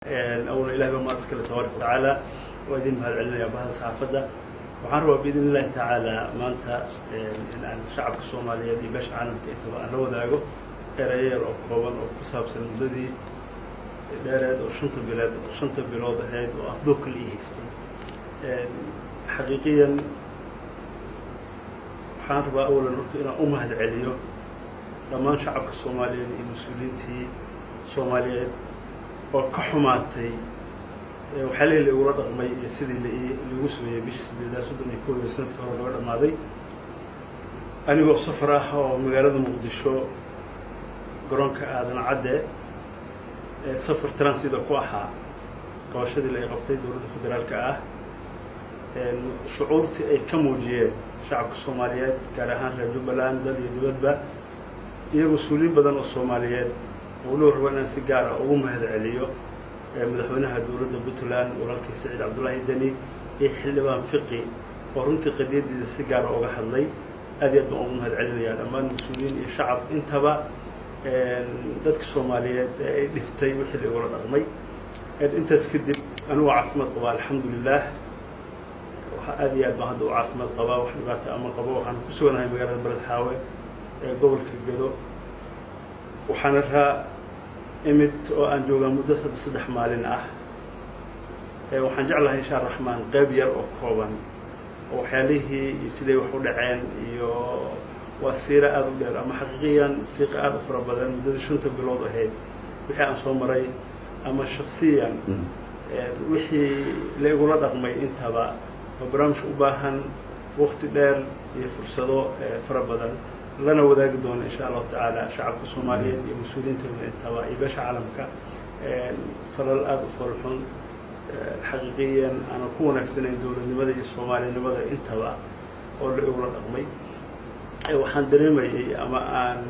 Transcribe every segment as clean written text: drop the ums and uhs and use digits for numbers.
أول إله بما أذكر تبارك وتعالى وأدين بهالعلم يا بهذا صحافة وحنروى بإذن الله تعالى ما أنت إن الشعب الصومالي يدي باش عالم كيتبع لو ذاقو إيرير أو كوبان أو كساب سنددي دارد أو شنطة بلاد هيد وأفضل كل إيستي حقيقيا حنروى أولا نرتو إلى هاد عليو لما شعب الصومالي المسؤولين تي صوماليين وكحماتي وحالي اللي ورد رقمي سيدي اللي وسمي بيش سيدي دا سودني كود سنة كهرباء الماضي أنا وصف راح ومقالة مقدشو قرونك آذن عدة سفر ترانسيدا كواحة قواشد اللي قبطي دولة فدرال كأه شعورتي أي كموجية شعب الصوماليات كارهان رجوبلان دل يدودبا iyo مسؤولين بدن الصوماليات ولو ربنا سجارة أو مهد عليو مدحونها دولة بطلان ولكن سعيد عبد الله الدني يحل بان فقي ورنت قديد السجارة أو حلي أديت بأم مهد عليا لما المسؤولين الشعب انتبه ذاتك الصوماليات لفتي وحل ورا رقمي أنت سكدب أنا وعفمة قبا الحمد لله أديت بعد وعفمة قبا وحلبات أمر قبا وحن كسونا هاي مجرد بلد حاوي قبل كجدو وحنرها إمت وأن جوجا مدة صدح مالنا وحن جعلها إن شاء الرحمن قبير وكوبا وحاليه يسدي وحول عين والسيرة أذكر أما حقيقيا سيق أذكر بدل مدة شنت بلوض هيد وحي أن صومري أما شخصيا وحي لا يقول رقمي انتبه وبرامج أباهن وقت دار يفرصدو فربدل لنا وذاك دون إن شاء الله تعالى شعب الصومالي مسؤولين تبع يباش عالمك فرال أرض فرحون حقيقيا أنا أكون أحسن دولة نبذ الصومالي نبذ انتبع أول أول رقمي وحن دريمي أما أن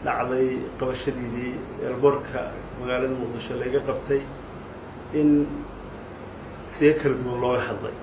لعضي قبل شديدي البركة مقالة مقدشة اللي قبتي إن سيكر دون الله حظي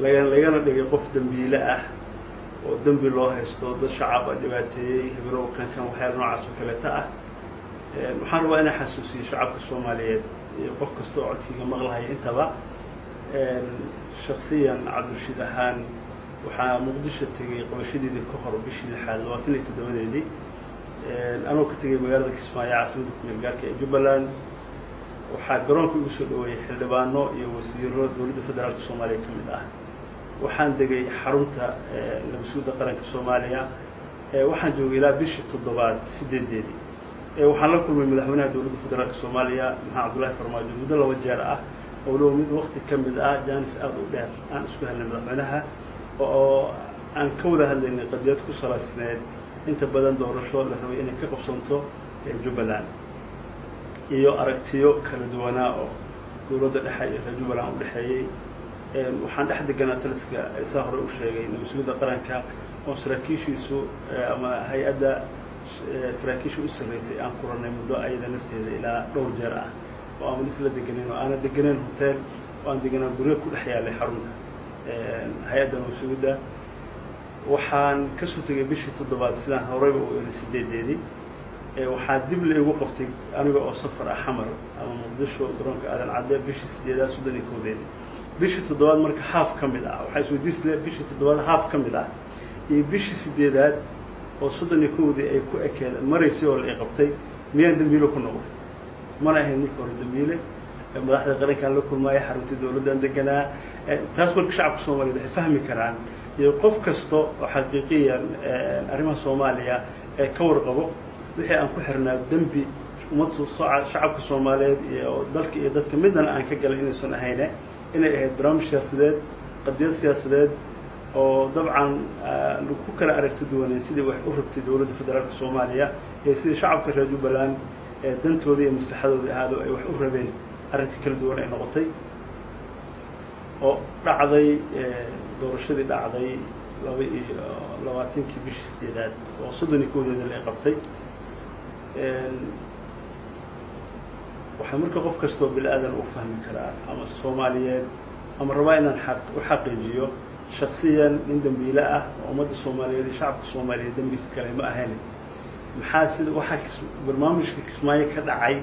لقينا لقي قف دنبيلة ودنب الله يستود الشعب اللي هبرو كان وحير نوع سكلته محارب أنا حسوسي شعب الصوماليين قف كستوعد في مغلها ينتبه شخصيا عبد الرشيد أهان وحا مقدشة تجي قبل شديد الكهر بشي الحال واتني تدمني دي أنا كنت تجي مقالة كسماية عاصمة من قارك جبلان وحا قرونك يوصل ويحلبانو يوصيرو دولة فدرال الصومالية كمداه waxaan degay xarunta nabadgelyada qaranka Soomaaliya waxaan joogay ilaa bishii 7 8 waxaan la kulmay madaxweynaha dawladda federaalka Soomaaliya Maxamed Abdullaahi Farmaajo muddo laba jeer ah oo loo mid waqti kamid ah jaanis aad u dheer aan isku helnay madaxweynaha oo aan ka wada hadlaynay qadiyad ku salaysneed inta badan doorasho la rabay inay ka qabsanto Jubbaland iyo aragtiyo kala duwan oo dawladda dhexe iyo Jubbaland u dhaxeeyay waxaan dhex deganaa taliska isaa hore u sheegay nabadgelyada qaranka oo saraakiishiisu ama hay'adda saraakiishu u sameysay aan kulanay muddo ayada nafteeda ilaa dhowr jeer ah oo aan isla deganeen oo aan deganeen hotel oo aan deganaa guriga ku dhex yaalay xarunta hay'adda nabadgelyada waxaan ka soo tagay bishii 7 sidaan horeyba u yeelay 8deedii waxaa dib leegu qabtay aniga oo safar ah xamar ama muqdisho garoonka aadan cadde bishii 8 Suudani koodeed bishii 7 marka haaf kamid ah waxa soo disle bishii 7 haaf kamid ah iyo bishii 8 oo Suudani koodii ay ku ekeen mareysay oo la qabtay miyaan dambiilo ku noqday mana ahayn markii hore dambiile madaxda qaranka la kulmay xarunta dawladda deganaa taas marka shacabka Soomaaliyeed ay fahmi karaan iyo qof kasto oo xaqiiqiyan arrimaha Soomaaliya ee ka warqabo wixii aan ku xirnaa dambi ummadda shacabka Soomaaliyeed iyo dalka iyo dadka midna aan ka galay inaysan ahayn inay ahayd barnaamij siyaasadeed qadiyad siyaasadeed oo dabcan ku kala aragti duwaneen sidii wax u rabtay dawladda federaalka Soomaaliya ee sidii shacabka reer Jubbaland ee dantooda iyo maslaxadooda ahaado ay wax u rabeen aragti kala duwan ay noqotay oo dhacday doorashadii dhacday 22 bishii 8 oo Suudani koodeeda la qabtay waxaa marka qof kasto bil aadan u fahmi karaa ama Soomaaliyeed ama rabaa inaan xaq u xaqiijiyo shakhsiyan in dambiile ah oo ummadda Soomaaliyeed shacabka Soomaaliyeed dambi kale ma ahayn maxaa sida waxa barnaamijka Kismaayo ka dhacay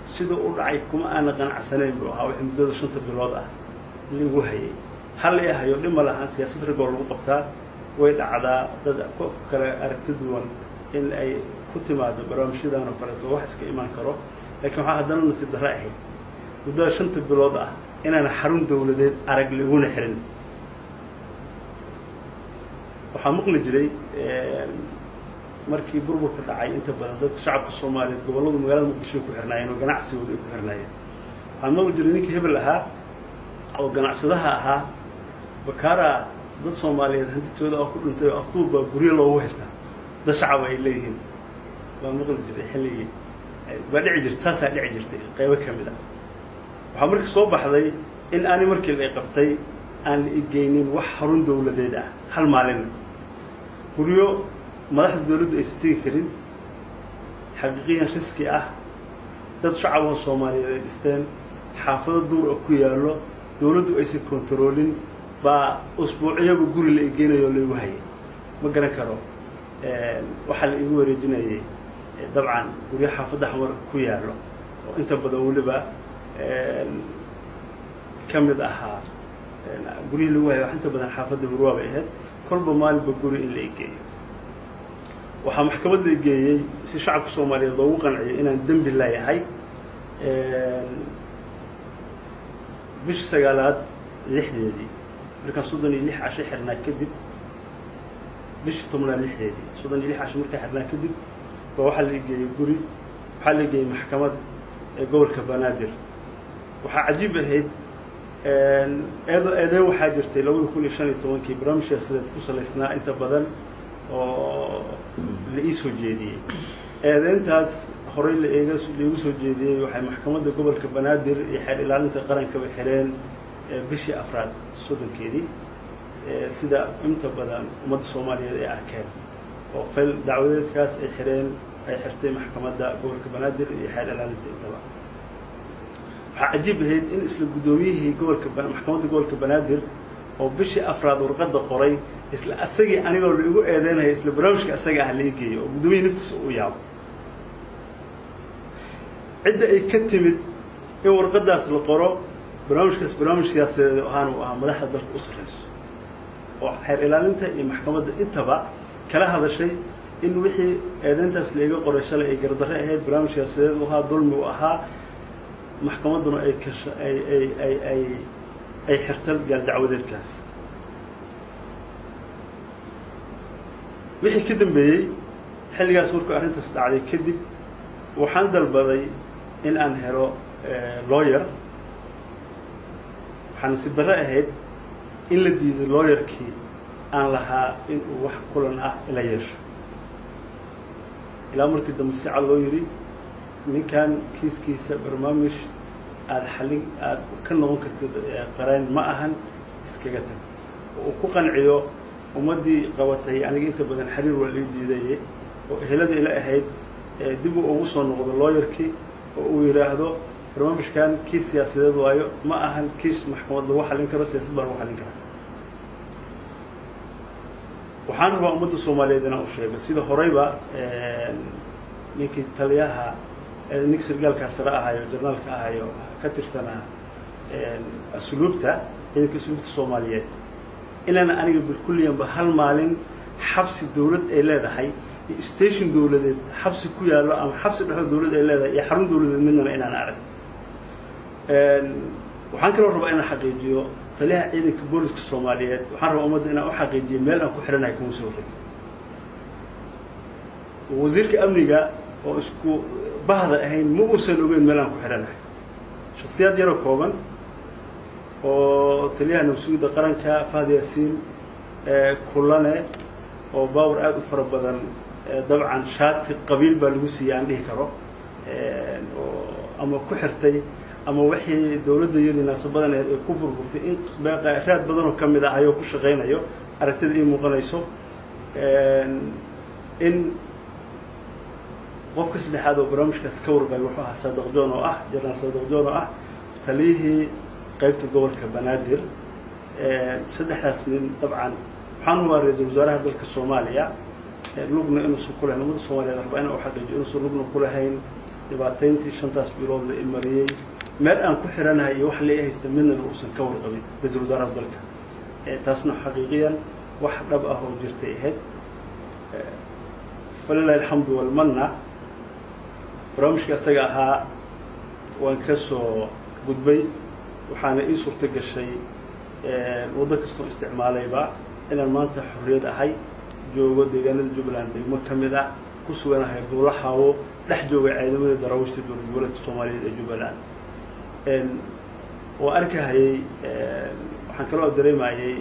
sida u dhacay kuma aana qanacsanayn buu ahaa wixii muddada 5 bilood ah lagu hayay hal ay hayo dhima lahaan siyaasad ragoo lagu qabtaa way dhacdaa dad kale aragti duwan in ay ku timaado barnaamijyadan oo kale wax iska iman karo laakiin waxa haddana nasiib darro ahayd muddada 5 bilood ah inaan xarun dawladeed arag laguna xirin waxaa maqli jiray markii burburka dhacay inta badan dadka shacabka Soomaaliyeed gobolada magaalada Muqdisho ku xirnaayeen oo ganacsigooda ku xirnaayeen waxaan maqli jiray ninkii hebel ahaa oo ganacsadaha ahaa bakara dad Soomaaliyeed hantidooda oo ku dhintay oo afduub guriga loogu haystaa dad shacab ay leeyihiin baa maqli jiray xilligii baa dhici jirtay taas ay dhici jirtay qaybo kamid ah waxaa markii soo baxday in aan markii la qabtay aan igeynin wax xarun dawladeed ah hal maalin guriyo madaxda dawladda ay istigi karin xaqiiqiyan riski ah dad shacab oo Soomaaliyeed ay dhisteen xaafado duur oo ku yaalo dawladdu aysan kontroolin baa usbuuciyaba guri la igeynayo lagu hayay ma garan karo waxa la igu wareejinayay dabcan guriyo xaafada xamar ku yaalo oo inta badan waliba kamid ahaa guri lagu hayo inta badan xaafada Hurwaaba ahayd kolba maalba guri in la igeeyo waxa maxkamadda la geeyay si shacabka Soomaaliyeed loogu qanciyo inaan dambi leeyahay bish sagaalaad lixdeedii markaan 36 casho xirnaa kadib bish 16 36 casho markaan xirnaa kadib waxa la geeyay guri waxa la geeyay maxkamad gobolka Banaadir waxa cajiib ahayd eedo waxa jirtay 2015 barnaamijka sidaad ku saleysnaa inta badan oo la ii soo jeediyay eedeyntaas horey la eega soo jeediyay waxay maxkamadda gobolka Banaadir iyo xeer ilaalinta qaranka bay xireen bishii afraad soddonkeedii sida inta badan ummadda Soomaaliyeed ay arkeen oo fil dacwadeedkaas ay xireen ay xirtay maxkamadda gobolka Banaadir iyo xeer ilaalinta intaba waxa cajiib ahayd in isla gudoomiyihii gobolka maxkamadda gobolka Banaadir oo bishii afraad warqadda qoray isla asagii anigoo la igu eedeynay isla barnaamijka asaga ah la igeeyo oo gudoomiyihii naftiisa uu yaabo cidda ay ka timid in warqadaas la qoro barnaamijkaas ahaan madaxda dalka u sareyso oo xeer ilaalinta iyo maxkamadda intaba kala hadashay in wixii eedeyntaas la iga qoray shalay ay gardarre ahayd barnaamijkaas uu ahaa dulmi u ahaa maxkamadduna ay xirtan gaal dacwadeedkaas wixii ka dambeeyay xilligaas markuu arrintaas dhacday kadib waxaan dalbaday in aan helo lawyer waxaan si darro ahayd in la diiday lawyerkii aan lahaa in uu wax kulan ah ila yeesho ilaa markii dambe si cad loo yiri ninkan kiiskiisa barnaamij aad xalin aad ka noqon kartid qareen ma ahan iskaga tag oo ku qanciyo ummadii qabatay aniga inta badan xiriir waa la diiday oo ehelada ila ahayd dib ugu soo noqdo lawyerkii oo uu yiraahdo barnaamijkan kiis siyaasadeed waayo ma ahan kiis maxkamad lagu xalin karo siyaasad baa lagu xalin karaa waxaan rabaa ummadda Soomaaliyeed inaan u sheego sida horeyba ninkii taliyaha ninkii sargaalka sare ahayo jarnaalka ahayo ka tirsanaa asluubta ciidanka asluubta Soomaaliyeed ilaa aniga bilkulliyan ba hal maalin xabsi dawlad ay leedahay station dawladeed xabsi ku yaalo ama xabsi dhaxo dawlad ay leedahay iyo xarun dawladeed midna inaan arag waxaan kaloo rabaa inaan xaqiijiyo taliyaha ciidanka booliska Soomaaliyeed waxaan rabaa ummadda inaan u xaqiijiyo meel aan ku xiranahay kuma soo rogay wasiirka amniga oo isku bahda ahayn ma uusan ogeyn meel aan ku xiranahay shakhsiyaad yar oo kooban oo taliyaha nabadgelyada qaranka Fahad Yaasiin kullane oo baawar aad u fara badan dabcan shaati qabiil baa lagu siiyay aan dhihi karo oo ama ku xirtay ama wixii dawladda iyadii naasabadan ay ku burburtay in raad badan oo kamid ah ayuu ku shaqeynayo aragtida ay muuqanayso in qofka saddexaad oo barnaamijkaas ka warqay wuxuu ahaa Saadiq Joon oo ah jarnaal Saadiq Joon oo ah taliyihii qaybta gobolka Banaadir saddexdaas nin dabcan waxaan hubaa ra'iisul wasaaraha dalka Soomaaliya lugna inuu soo kulahayn ummadda Soomaaliyeed rabaa inuu xaqiijiyo inuu soo lugna kulahayn dhibaatayntii shantaas bilood la imariyey meel aan ku xiranahay iyo wax la haysta midna uusan ka warqabin ra-iisul wasaaraha dalka taasna xaqiiqiyan wax dhab ah oo jirtay ahayd falilahi alxamdu walmanna barnaamijka isaga ahaa waan ka soo gudbay waxaana ii suurto gashay waddo kastoo isticmaalayba inaan maanta xorriyad ahay joogo deegaanada jubbaland degmo ka mid ah ku suganahay buulaxaawo dhex joogay ciidamada daraawiishta dowlad goboleedka soomaaliyeed ee jubbaland oo arkahayay waxaan kaloo dareemayay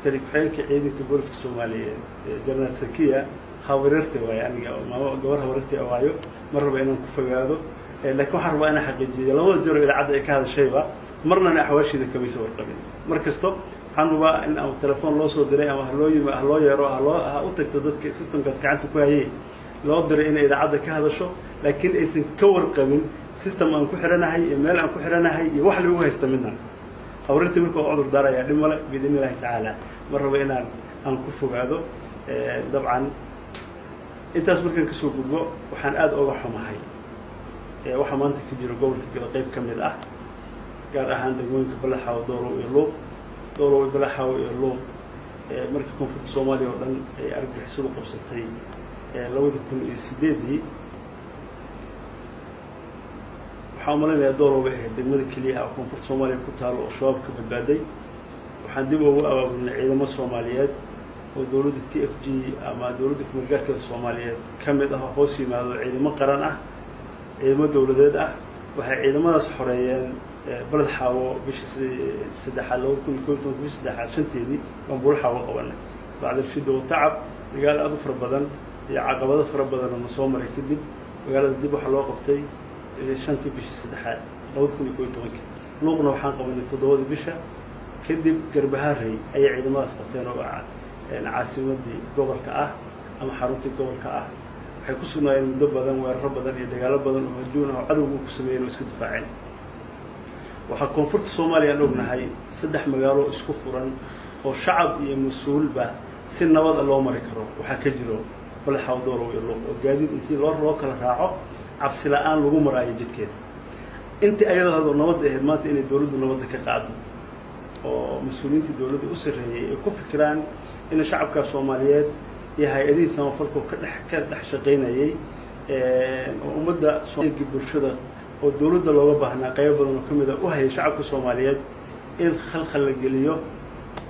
taliku-xigeenka ciidanka booliska soomaaliyeed jenaraal sakiya hawareerta waayo aniga gabar hawareerta waayo mar raba inaan ku fogaado laakiin waxaan rabaa inaan xaqiijiyo labada jeer idaacadda ay ka hadashayba marnana axwaashiida kamaysa warqabin mar kasto waxaan rabaa in ama telefoon loo soo diray ama haloo yeero ha u tagto dadka systemkaas gacanta ku hayay loo diray inay idaacadda ka hadasho laakiin aysan ka warqabin system aan ku xiranahay iyo meel aan ku xiranahay iyo wax lagu haysta midna hawareerta marka oo cudur daarayaa dhib male biidn illaahi tacaala mar raba inaan ku fogaado dabcan intaas markaan kasoo gudbo waxaan aada oga xumahay waxaa maanta ka jiro gobolka gada qayb ka mid ah gaar ahaan degmooyinka balaxaawo doolow iyo luuq doolow iyo balaxaawo iyo luuq markii koonfurta soomaaliya oo dhan ay argagixisadu qabsatay 2008 waxaan umalaynayaa doolow bay ahayd degmada keliya oo koonfurta soomaaliya ku taalo oo shabaab ka badbaaday waxaan dib ugu abaabulnay ciidamo soomaaliyeed oo dowladda t f g ama dowladda kumeelgaarkeeda soomaaliyeed ka mid ah oo hoos yimaado ciidamo qaran ah ciidamo dowladeed ah waxay ciidamadaas xoreeyeen baled xaawo bishii saddexaad 2011 bishii saddexaad shanteedii baan buulaxaawo qabanay bacda rashida watacab dagaal aad u fara badan iyo caqabado fara badan oo soo maray kadib magaalada dib waxaa loo qabtay shantii bishii saddexaad 2011 luuqna waxaan qabanay 7 bisha kadib garbaharey ayay ciidamadaas qabteen oo caasimadii gobolka ah ama xaruntii gobolka ah waxay ku sugnaayeen muddo badan weeraro badan iyo dagaalo badan oo hajuun ah oo cadowgu ku sameeyeen oo isku difaaceen waxaa koonfurta soomaaliya aan ognahay 3 magaalo isku furan oo shacab iyo mas-uulba si nabad ah loo mari karo waxaa ka jiro balaxaawo doolow iyo luuq oo gaadiid intii loo kala raaco cabsi la-aan lagu maraayo jidkeeda intii ayadoo nabad ahayd maanta inay dowladdu nabadda ka qaado oo mas-uuliyiintii dowladda u sarreeyay ay ku fikiraan in shacabka Soomaaliyeed iyo hay'adihiisa samafalka ka dhex shaqeynayay oo ummadda Soomaaliyeed bulshada oo dowladda looga baahnaa qayb badan oo kamid ah u hayay shacabka Soomaaliyeed in khalkhal la geliyo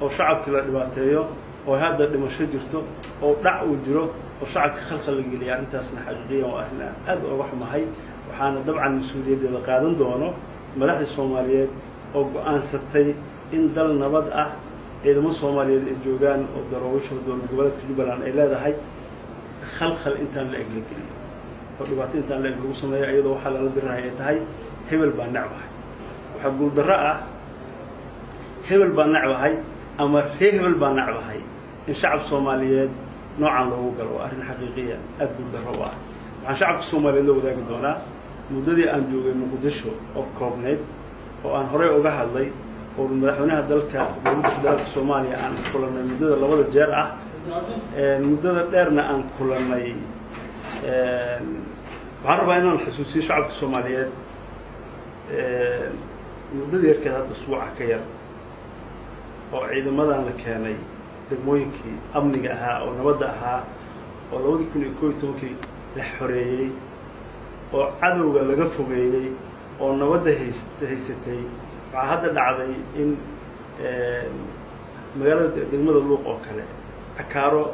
oo shacabka la dhibaateeyo oo hadda dhimasho jirto oo dhac uu jiro oo shacabka khalkhal la geliyo intaasna xaqiiqiyan waa arrin aad uga xumahay waxaana dabcan mas'uuliyaddeeda qaadan doono madaxda Soomaaliyeed oo go'aansatay in dal nabad ah ciidamo Soomaaliyeed ay joogaan oo daraawiishta dowlad goboleedka Jubbaland ay leedahay khalkhal intaan la eglageliyo oo dhibaato intaan la lagu sameeyo iyadoo waxa la dirahay ay tahay hebel baa nacbahay waxa guul darro ah hebel baa nacbahay ama hebel baa nacbahay in shacab Soomaaliyeed noocan loogu galo arrin xaqiiqiya aad guul darro ah waxaan shacabka Soomaaliyeed loo wadaagi doonaa muddadii aan joogay Muqdisho oo koobneed oo aan horey uga hadlay oo madaxweynaha dalka dowladda federaalka Soomaaliya aan kulanay muddada 2 jeer ah muddada dheerna aan kulanay waxaan rabaa inaan xasuusiyo shacabka Soomaaliyeed muddadii yarkeed hadda usbuuca ka yar oo ciidamadan la keenay degmooyinkii amniga ahaa oo nabadda ahaa oo 2011 la xoreeyay oo cadowga laga fogeeyay oo nabadda haysatay waxaa hadda dhacday in magaalada degmada luuq oo kale cakaaro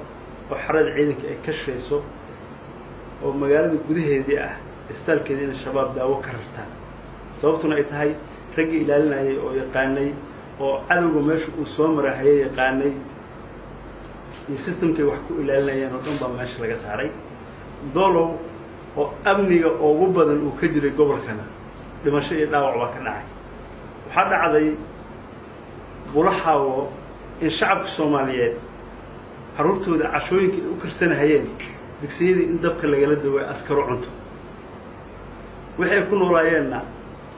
oo xarada ciidanka ay ka shayso oo magaalada gudaheedii ah istaalkeedii in shabaab daawo ka rartaan sababtuna ay tahay ragga ilaalinayay oo yaqaanay oo cadowga meesha uu soo marahayay yaqaanay iyo systemkay wax ku ilaalinayeen oo dhan baa meesha laga saaray doolow oo amniga ugu badan uu ka jiray gobolkana dhimasho iyo dhaawac waa ka dhacay waxaa dhacday bulaxaawo in shacabka Soomaaliyeed xarurtooda cashooyinka u karsanahayeen digsiyadii in dabka lagala daway askaro cunto waxay ku noolaayeenna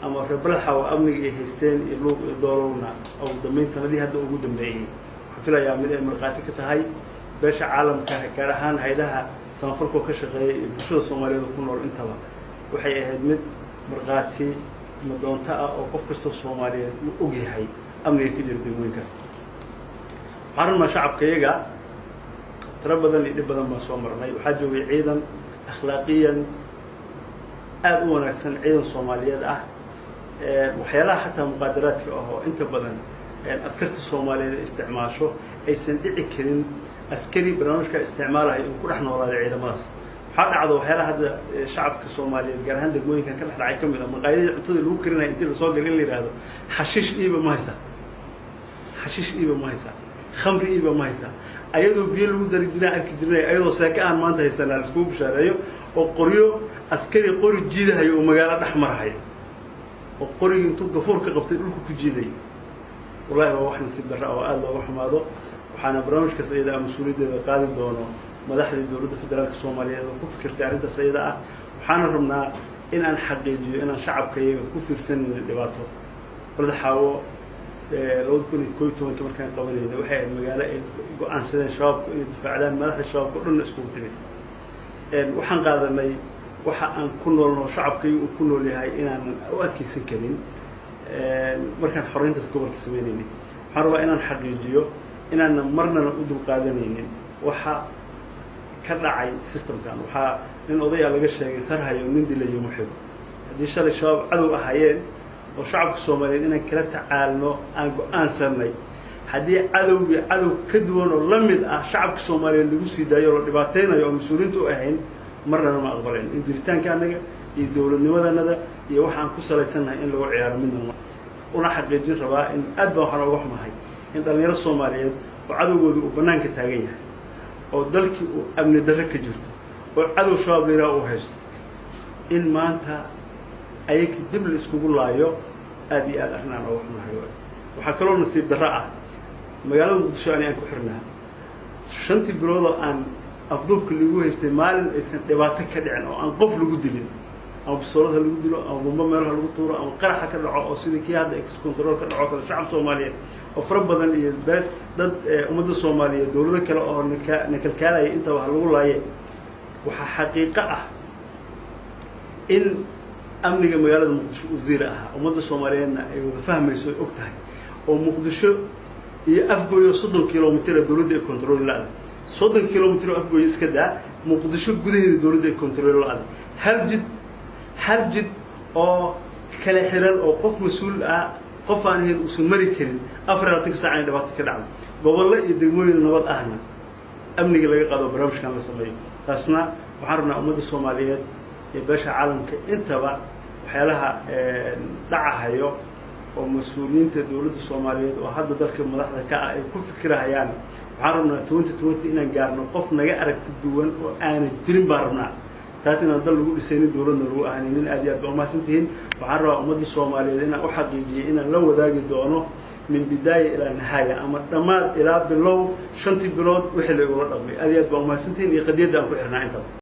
ama balaxaawo amniga ay haysteen iyo luuq iyo doolowna oo dambeyn sanadii hadda ugu dambeeyay waxaan filayaa mid ay marqaati ka tahay beesha caalamka gaar ahaan hay'adaha samafalka ka shaqeeya iyo bulshada Soomaaliyeed ku nool intaba waxay ahayd mid marqaati madoonta ah oo qof kasta Soomaaliyeed uu og yahay amniga ka jira degmooyinkaas waxaan rabnaa shacabkayaga tiro badan iyo dhib badan baan soo marnay waxaa joogay ciidan akhlaaqiyan aad u wanaagsan ciidan Soomaaliyeed ah waxyaalaha xataa muqaadaraadka ah oo inta badan askarta Soomaaliyeed isticmaasho aysan dhici karin askari barnaamijka isticmaalahay inuu ku dhex noolaado ciidamadaas waxaa dhacdo waxyaalaha hadda shacabka Soomaaliyeed gaar ahaan degmooyinkan ka dhex dhacay kamid ah maqaayadaha cuntada lagu karinayo intii la soo galin la yiraahdo xashish iiba ma haysa khamri iiba ma haysa ayadoo biyo lagu dari jiray arki jiray ayadoo saaka aan maanta haysanaa isku bishaareeyo oo qoryo askari qori jiidahay oo magaalo dhex marahay oo qoriga intuu gafuur ka qabtay dhulka ku jiiday wallahi waa wax nasiib darro oo aad looga xumaado waxaana barnaamijkaas ayada mas'uuliyadda qaadi doono madaxda dawladda federaalka Soomaaliyeed oo ku fikirtay arrintaas ayada ah waxaana rabnaa in aan xaqiijiyo in aan shacabkayaga ku fiirsanin dhibaato wadaxaawo 2011 markaan qabanayna waxay ahayd magaalo ay go'aansadeen shabaabku inay difaacdaan madaxda shabaabku dhan iskugu timid waxaan qaadanay waxa aan ku noolno shacabkaygu uu ku nool yahay inaan u adkeysan karin markaan xoreyntaas gobolka sameynayna waxaan rabaa inaan xaqiijiyo inaan marnana u dul qaadanaynin waxa ka dhacay systemkan waxa nin odayaa laga sheegay sarhayo nin dilayo muxib haddii shalay shabaab cadow ahayeen oo shacabka Soomaaliyeed inaan kala tacaalno aan go'aansanay haddii cadowga cadow ka duwan oo la mid ah shacabka Soomaaliyeed lagu sii daayo oo dhibaateynayo oo mas'uuliyiintu u ahayn marnana ma aqbaleen in jiritaanka anaga iyo dawladnimadanada iyo waxa aan ku salaysanahay in lagu ciyaaro midna una xaqiijin rabaa in aad baan waxaan uga xumahay in dhalinyaro Soomaaliyeed oo cadowgoodu u banaanka taagan yahay oo dalkii uu amni darro ka jirto oo cadow shabaab leeyahay oo haysto in maanta ayaki dib la iskugu laayo aad iyo aad arrinaan uga xumahay waxaa kaloo nasiib darro ah magaalada Muqdisho aan ku xirnaa 5 bilood oo aan afduubka lagu haystay maalin aysan dhibaato ka dhicin oo aan qof lagu dilin ama bisoolada lagu dilo ama bomba meelaha lagu tuuro ama qaraxa ka dhaco oo sidii kii hadda ex control ka dhaco kala shacab Soomaaliyeed oo fara badan iyo dad ummadda Soomaaliyeed dawladda kale oo nakalkaalaya inta wax lagu laayay waxa xaqiiqo ah in amniga magaalada Muqdisho uu ziir ah ummadda Soomaaliyeedna ay wada fahmayso og tahay oo Muqdisho iyo afgooyo 30 kilomitir dawladda ay control laada 30 kilomitir afgooyo iska daa Muqdisho gudaheeda dawladda ay control laada hal jid oo kala xiran oo qof mas'uul ah qof aan ahayn uu mari karin 24 saac dhibaato ka dhacdo gobollo iyo degmooyin nabad ahna amniga laga qaado barnaamijkan la sameeyo taasna waxaan rabnaa ummadda Soomaaliyeed ee beesha caalamka intaba waxyaalaha dhacahayo oo mas'uuliyiinta dawladda Soomaaliyeed oo hadda dalka madaxda ka ah ay ku fikirayaan waxaan rabnaa 2020 inaan gaarno qof naga aragti duwan oo aan jirin baan rabnaa taas inaan dal lagu dhisaynin dawladna lagu ahaaninin aad iyo aad u mahadsantihiin waxaan rabaa ummadda Soomaaliyeed inaan u xaqiijiyo inaan la wadaagi doono min bidaaya ilaa nihaaya ama dhammaad ilaa bilow 5 bilood wixii la ugu dhaqmay aad iyo aad u mahadsantihiin iyo qadiyada aan ku xirnaa inta